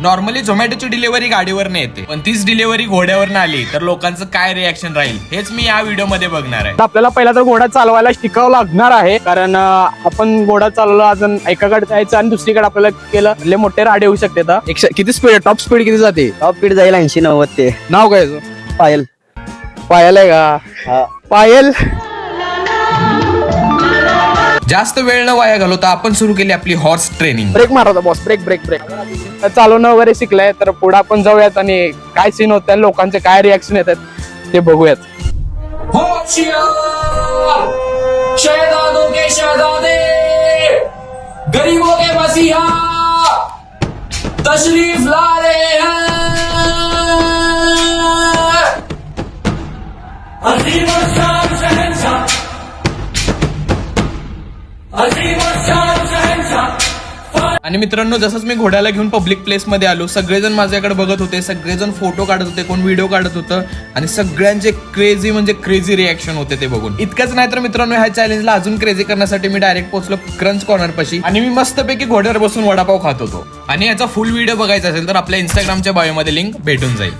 Normally झोमॅटोची delivery गाडीवरनं येते, पण तीच डिलिव्हरी घोड्यावरनं आली तर लोकांचं काय रिॲक्शन राहील हेच मी या व्हिडिओ मध्ये बघणार आहे. आपल्याला पहिला तर घोडा चालवायला शिकावं लागणार आहे, कारण आपण घोडा चालवला अजून एकाकडे जायचं आणि दुसरीकडे आपल्याला केलं लय मोठे राडे होऊ शकते. किती स्पीड, टॉप स्पीड किती जाते? टॉप स्पीड जाईल 80-90 ते. नाव काय पायल. पायल आहे का? पायल. जास्त वेळ न वाया घालवता आपण सुरू केली आपली हॉर्स ट्रेनिंग. ब्रेक मारा बॉस, ब्रेक ब्रेक ब्रेक. चालवणं वगैरे शिकलंय तर पुढे आपण जाऊयात आणि काय सीन होत लोकांचे काय रिॲक्शन येतात ते बघूयात. शहजादों के शहजादे, गरीबों के मसीहा तशरीफ ला रहे हैं. अजीम और शान शहंशाह, अजीम और शान शहंशाह. आणि मित्रांनो, जसंच मी घोड्याला घेऊन पब्लिक प्लेस मध्ये आलो, सगळेजण माझ्याकडे बघत होते, सगळेजण फोटो काढत होते, कोण व्हिडिओ काढत होतं आणि सगळ्यांचे क्रेझी म्हणजे क्रेझी रिॲक्शन होते ते बघून. इतकंच नाही तर मित्रांनो, ह्या चॅलेंजला अजून क्रेझी करण्यासाठी मी डायरेक्ट पोहोचलो क्रंच कॉर्नर पाशी आणि मी मस्तपैकी घोड्यावर बसून वडापाव खात होतो. आणि याचा फुल व्हिडिओ बघायचा असेल तर आपल्या इंस्टाग्रामच्या बायोमध्ये लिंक भेटून जाईल.